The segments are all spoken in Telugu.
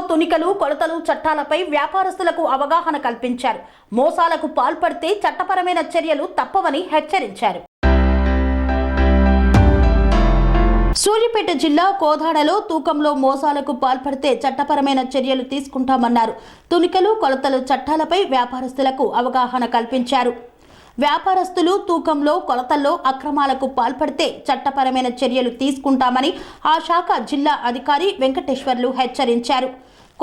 తునికలు కొలతలు చట్టాలపై వ్యాపారస్తులకు అవగాహన కల్పించారు. మోసాలకు పాల్పడితే చట్టపరమైన చర్యలు తప్పవని హెచ్చరించారు. సూర్యాపేట జిల్లా కోదాడలో తూకంలో మోసాలకు పాల్పడితే చట్టపరమైన చర్యలు తీసుకుంటామన్నారు. తునికలు కొలతలు చట్టాలపై వ్యాపారస్తులకు అవగాహన కల్పించారు. వ్యాపారస్తులు తూకంలో కొలతల్లో అక్రమాలకు పాల్పడితే చట్టపరమైన చర్యలు తీసుకుంటామని ఆ శాఖ జిల్లా అధికారి వెంకటేశ్వర్లు హెచ్చరించారు.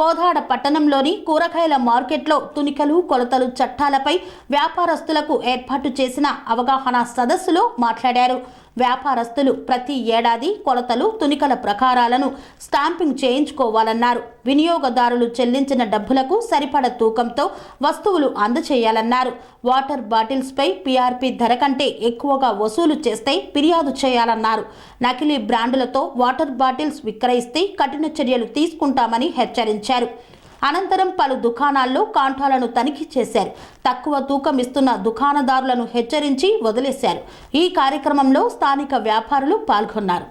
కోదాడ పట్టణంలోని కూరగాయల మార్కెట్లో తునికలు కొలతలు చట్టాలపై వ్యాపారస్తులకు ఏర్పాటు చేసిన అవగాహన సదస్సులో మాట్లాడారు. వ్యాపారస్తులు ప్రతి ఏడాది కొలతలు తునికల ప్రకారాలను స్టాంపింగ్ చేయించుకోవాలన్నారు. వినియోగదారులు చెల్లించిన డబ్బులకు సరిపడ తూకంతో వస్తువులు అందచేయాలన్నారు. వాటర్ బాటిల్స్పై పీఆర్పీ ధర కంటే ఎక్కువగా వసూలు చేస్తే ఫిర్యాదు చేయాలన్నారు. నకిలీ బ్రాండులతో వాటర్ బాటిల్స్ విక్రయిస్తే కఠిన చర్యలు తీసుకుంటామని హెచ్చరించారు. అనంతరం పలు దుకాణాల్లో కాంటాలను తనిఖీ చేశారు. తక్కువ తూకం ఇస్తున్న దుకాణదారులను హెచ్చరించి వదిలేశారు. ఈ కార్యక్రమంలో స్థానిక వ్యాపారులు పాల్గొన్నారు.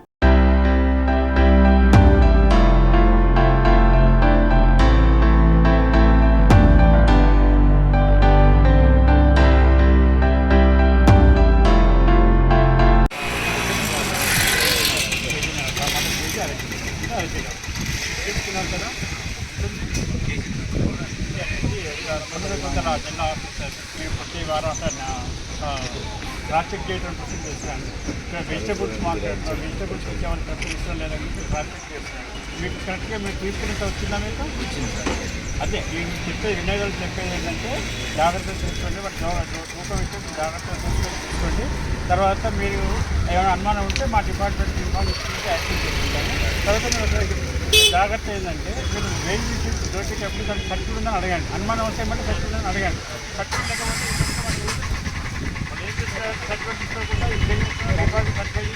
జిల్లా ఆఫీసర్ మేము ప్రతి వారం క్రాస్ చెక్ చేయడం కోసం చేస్తున్నాను. ఇక్కడ వెజిటబుల్స్ మార్కెట్లో వెజిటబుల్స్ వచ్చేవాళ్ళు ప్రతి విషయం లేదని క్రాస్ చెక్ చేస్తున్నాను. మీకు కరెక్ట్గా మీరు తీసుకునేట వచ్చిందా? మీకు అదే మీకు చెప్పే వినియోగాలు చెప్పేది ఏంటంటే జాగ్రత్తగా చూసుకోండి, తూకం ఇస్తే జాగ్రత్తగా చూసుకోండి. తర్వాత మీరు ఏమైనా అనుమానం ఉంటే మా డిపార్ట్మెంట్ ఇన్ఫార్మ్ ఇచ్చుకుంటే యాక్షన్ చేసుకుంటాను. తర్వాత మీరు జాగ్రత్త ఏంటంటే మీరు వెయిట్ విషయం దొరికేటప్పుడు దానికి సర్టిఫికేట్ ఉందని అడగండి. అనుమానం వస్తే ఏమంటే సర్టిఫికేట్ ఉందని అడగండి. సర్టిఫికేట్ లేకపోతే సర్టిఫికేట్ తీసుకోకుండా డిపాజిట్ సర్టిఫికేట్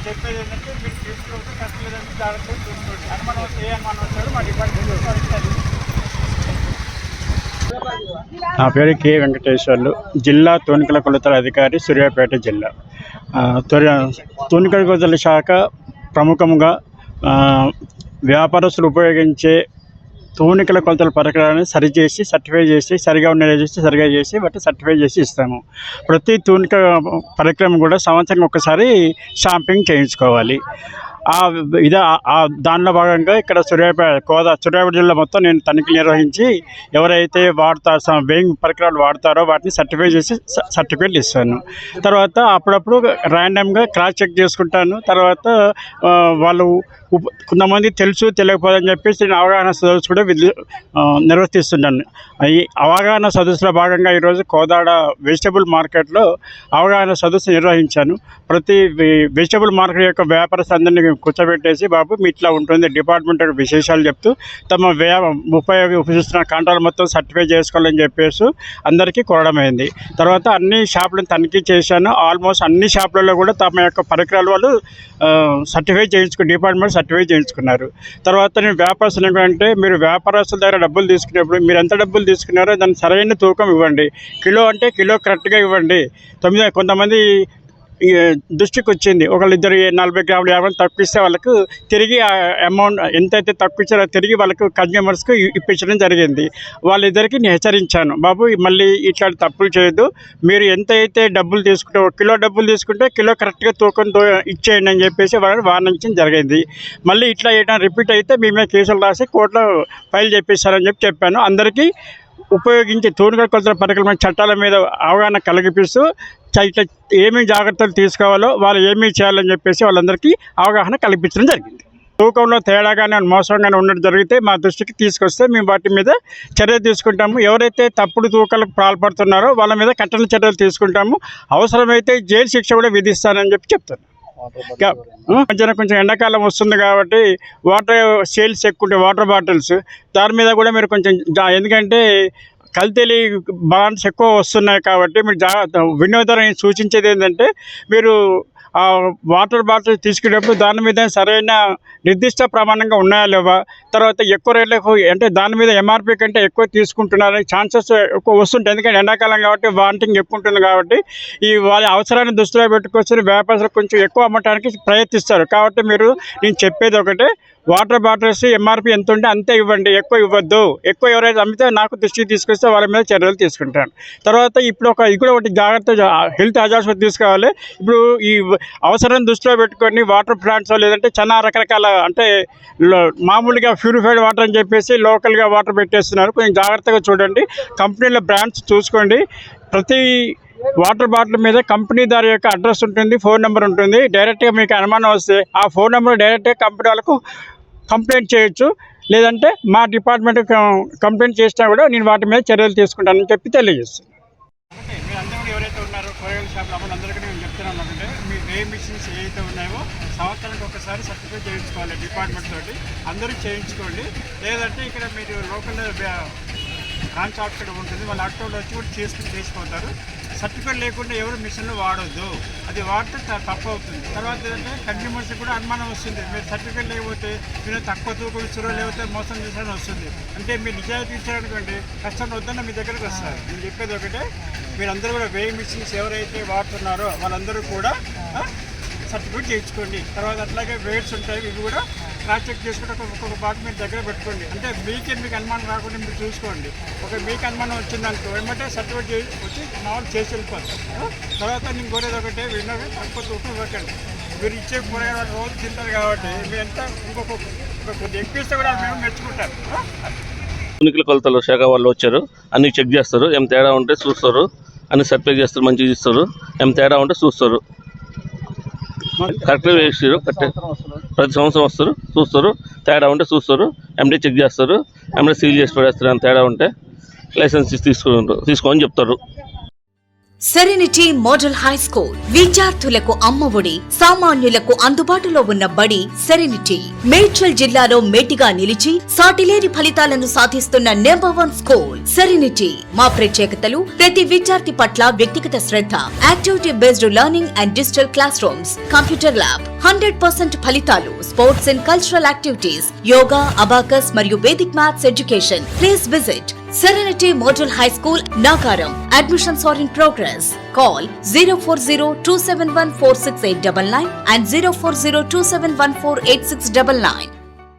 చెప్పేది ఏంటంటే మీరు తీసుకుంటే కష్టం లేదంటే జాగ్రత్తగా చూసుకోండి. అనుమానం వస్తే ఏ అనుమానం వచ్చాడో మా డిపార్ట్మెంట్. నా పేరు కె వెంకటేశ్వర్లు, జిల్లా తూనికల కొలతల అధికారి, సూర్యాపేట జిల్లా. తూనికల కొలతల శాఖ ప్రముఖంగా వ్యాపారస్తులు ఉపయోగించే తూనికల కొలతల పరికరాలను సరిచేసి సర్టిఫై చేసి సరిగా సరిగా చేసి వాటిని సర్టిఫై చేసి ఇస్తాము. ప్రతి తూనిక పరికరం కూడా సంవత్సరం ఒకసారి స్టాంపింగ్ చేయించుకోవాలి. దానిలో భాగంగా ఇక్కడ సూర్యాపేట జిల్లా మొత్తం నేను తనిఖీలు నిర్వహించి ఎవరైతే వేయింగ్ పరికరాలు వాడతారో వాటిని సర్టిఫై చేసి సర్టిఫికేట్లు ఇస్తాను. తర్వాత అప్పుడప్పుడు ర్యాండమ్గా క్రాస్ చెక్ చేసుకుంటాను. తర్వాత వాళ్ళు కొంతమంది తెలుసు తెలియకపోదని చెప్పేసి నేను అవగాహన సదస్సు కూడా నిర్వర్తిస్తున్నాను. ఈ అవగాహన సదస్సులో భాగంగా ఈరోజు కోదాడ వెజిటబుల్ మార్కెట్లో అవగాహన సదస్సు నిర్వహించాను. ప్రతి వెజిటబుల్ మార్కెట్ యొక్క వ్యాపారస్తులందరినీ కూర్చోబెట్టేసి, బాబు మీ ఇట్లా ఉంటుంది డిపార్ట్మెంట్ విశేషాలు చెప్తూ తమ ఉపయోగిస్తున్న కాంట్రాలు మొత్తం సర్టిఫై చేసుకోవాలని చెప్పేసి అందరికీ కోరడమైంది. తర్వాత అన్ని షాపులను తనిఖీ చేశాను. ఆల్మోస్ట్ అన్ని షాపులలో కూడా తమ యొక్క పరికరాలు వాళ్ళు డిపార్ట్మెంట్ సర్టిఫై చేయించుకున్నారు. తర్వాత నేను వ్యాపారస్తులు ఏంటంటే, మీరు వ్యాపారస్తుల దగ్గర డబ్బులు తీసుకునేప్పుడు మీరు ఎంత డబ్బులు తీసుకున్నారో దాన్ని సరైన తూకం ఇవ్వండి. కిలో అంటే కిలో కరెక్ట్గా ఇవ్వండి. కొంతమంది దృష్టికి వచ్చింది, ఒకళ్ళిద్దరు 40 గ్రాములు 50 తక్కువ ఇస్తే వాళ్ళకు తిరిగి ఆ అమౌంట్ ఎంతైతే తక్కువ ఇచ్చారో తిరిగి వాళ్ళకు కన్జ్యూమర్స్కు ఇప్పించడం జరిగింది. వాళ్ళిద్దరికీ నేను హెచ్చరించాను, బాబు మళ్ళీ ఇట్లాంటి తప్పులు చేయొద్దు, మీరు ఎంతైతే డబ్బులు తీసుకుంటే కిలో డబ్బులు తీసుకుంటే కిలో కరెక్ట్గా తూకంతో ఇచ్చేయండి అని చెప్పేసి వాళ్ళని వార్నించడం జరిగింది. మళ్ళీ ఇట్లా ఏదైనా రిపీట్ అయితే మీ మీద కేసులు రాసి కోర్టులో ఫైల్ చేపిస్తారని చెప్పాను. అందరికీ ఉపయోగించే తూనికల కొలతల పరికరమైన చట్టాల మీద అవగాహన కలిగిపిస్తూ ఇట్లా ఏమేమి జాగ్రత్తలు తీసుకోవాలో వాళ్ళు ఏమీ చేయాలని చెప్పేసి వాళ్ళందరికీ అవగాహన కల్పించడం జరిగింది. తూకంలో తేడాగానే మోసంగానే ఉండడం జరిగితే మా దృష్టికి తీసుకొస్తే మేము వాటి మీద చర్య తీసుకుంటాము. ఎవరైతే తప్పుడు తూకాలకు పాల్పడుతున్నారో వాళ్ళ మీద కఠిన చర్యలు తీసుకుంటాము. అవసరమైతే జైలు శిక్ష కూడా విధిస్తానని చెప్తాను. మధ్యన కొంచెం ఎండాకాలం వస్తుంది కాబట్టి వాటర్ సేల్స్ ఎక్కువ ఉంటాయి, వాటర్ బాటిల్స్ దాని మీద కూడా మీరు కొంచెం ఎందుకంటే కల్తీలు బ్రాండ్స్ ఎక్కువ వస్తున్నాయి కాబట్టి మీరు వినియోగదారుని సూచించేది ఏంటంటే, మీరు ఆ వాటర్ బాటిల్ తీసుకునేటప్పుడు దాని మీద సరైన నిర్దిష్ట ప్రమాణంగా ఉన్నాయా లేవా, తర్వాత ఎక్కువ రేట్లకు అంటే దాని మీద ఎంఆర్పి కంటే ఎక్కువ తీసుకుంటున్నారని ఛాన్సెస్ ఎక్కువ వస్తుంటాయి. ఎందుకంటే ఎండాకాలం కాబట్టి వాంటింగ్ ఎక్కువ ఉంటుంది కాబట్టి ఈ వాళ్ళ అవసరాన్ని దృష్టిలో పెట్టుకొచ్చి వ్యాపారులు కొంచెం ఎక్కువ అమ్మటానికి ప్రయత్నిస్తారు. కాబట్టి నేను చెప్పేది ఒకటే, వాటర్ బాటిల్స్ ఎంఆర్పి ఎంత ఉంటే అంతే ఇవ్వండి, ఎక్కువ ఇవ్వద్దు. ఎక్కువ ఎవరైతే అమ్మితే నాకు దృష్టికి తీసుకొస్తే వాళ్ళ మీద చర్యలు తీసుకుంటాను. తర్వాత ఇప్పుడు ఇది కూడా ఒకటి జాగ్రత్త, హెల్త్ హజార్డ్స్ తీసుకోవాలి. ఇప్పుడు ఈ అవసరాన్ని దృష్టిలో పెట్టుకొని వాటర్ ప్లాంట్స్ లేదంటే చాలా రకరకాల అంటే మామూలుగా ప్యూరిఫైడ్ వాటర్ అని చెప్పేసి లోకల్గా వాటర్ పెట్టేస్తున్నారు. కొంచెం జాగ్రత్తగా చూడండి, కంపెనీల బ్రాండ్స్ చూసుకోండి. ప్రతి వాటర్ బాటిల్ మీద కంపెనీ దారి యొక్క అడ్రస్ ఉంటుంది, ఫోన్ నెంబర్ ఉంటుంది. డైరెక్ట్గా మీకు అనుమానం వస్తే ఆ ఫోన్ నెంబర్ డైరెక్ట్గా కంపెనీ వాళ్ళకు కంప్లైంట్ చేయొచ్చు, లేదంటే మా డిపార్ట్మెంట్ కంప్లైంట్ చేసినా కూడా నేను వాటి మీద చర్యలు తీసుకుంటానని చెప్పి తెలియజేస్తాను. అంటే మీరు అందరూ కూడా ఎవరైతే ఉన్నారో కూరగాయల షాపులు అందరికీ నేను చెప్తున్నాను అంటే మీ వే మిషన్స్ ఏవైతే ఉన్నాయో సంవత్సరానికి ఒకసారి సర్టిఫికేట్ చేయించుకోవాలి డిపార్ట్మెంట్ తోటి. అందరూ చేయించుకోండి. లేదంటే ఇక్కడ మీరు లోకల్ బ్రాంచ్ ఆఫీసర్ ఉంటుంది, వాళ్ళ ఆటోలో వచ్చి కూడా చేసుకోతారు. సర్టిఫికేట్ లేకుండా ఎవరు మిషన్లు వాడొద్దు, అది వాడితే తప్పు అవుతుంది. తర్వాత ఏంటంటే కన్జ్యూమర్స్కి కూడా అనుమానం వస్తుంది, మీరు సర్టిఫికేట్ లేకపోతే మీరు తక్కువ తూకం ఇస్తారో లేకపోతే మోసం చేసారని వస్తుంది. అంటే మీరు నిజాయితీ ఇచ్చారనుకోండి, కస్టమర్ వద్దన్న మీ దగ్గరకు వస్తారు. నేను చెప్పేది ఒకటే, మీరందరూ కూడా వేయింగ్ మిషన్స్ ఎవరైతే వాడుతున్నారో వాళ్ళందరూ కూడా సర్టిఫికేట్ చేయించుకోండి. తర్వాత అట్లాగే వెయిట్స్ ఉంటాయి, ఇవి కూడా క్రాస్ చెక్ చేసుకుంటే ఒక్కొక్క బాట్ మీరు దగ్గర పెట్టుకోండి. అంటే మీకు అనుమానం రాకుండా మీరు చూసుకోండి. మీకు అనుమానం వచ్చిందనుకో ఏమంటే సర్టిఫికేట్ వచ్చి మామూలు చేసి వెళ్ళిపోతారు. తర్వాత నేను కోరేది ఒకటే, విన్నవి తక్కువ తూకం ఇవ్వకండి. మీరు ఇచ్చే కూరగాయలు రోజు తింటారు కాబట్టి మీరు ఎంత కొద్దిగా ఎక్కువ ఇస్తే కూడా మేము మెచ్చుకుంటారు. ఎన్నికల కొలతల శాఖ వాళ్ళు వచ్చారు, అన్ని చెక్ చేస్తారు, ఏం తేడా ఉంటే చూస్తారు, అన్ని సర్టిఫై చేస్తారు, మంచిగా ఇస్తారు, ఏం తేడా ఉంటే చూస్తారు. కరెక్ట్గా వేస్తారు, ప్రతి సంవత్సరం వస్తారు, చూస్తారు, తేడా ఉంటే చూస్తారు, ఎండి చెక్ చేస్తారు, ఎండి సీల్ చేసి పడేస్తారు. అని తేడా ఉంటే లైసెన్స్ తీసుకోని చెప్తారు. సెరెనిటీ మోడల్ హై స్కూల్ విద్యార్థులకు అమ్మఒడి, సామాన్యులకు అందుబాటులో ఉన్న బడి సెరెనిటీ. మేడ్చల్ జిల్లాలో మేటిగా నిలిచి సాటిలేని ఫలితాలను సాధిస్తున్న నంబర్ 1 స్కూల్ సెరెనిటీ. మా ప్రత్యేకతలు ప్రతి విద్యార్థి పట్ల వ్యక్తిగత శ్రద్ధ, activity based learning and digital class rooms, computer lab, 100% ఫలితాలు, sports and cultural activities, yoga, abacus మరియు Vedic maths education. Please visit Serenity Model High School, Nagaram. Admissions are in progress. Call 040-271-46899 and 040-271-48699.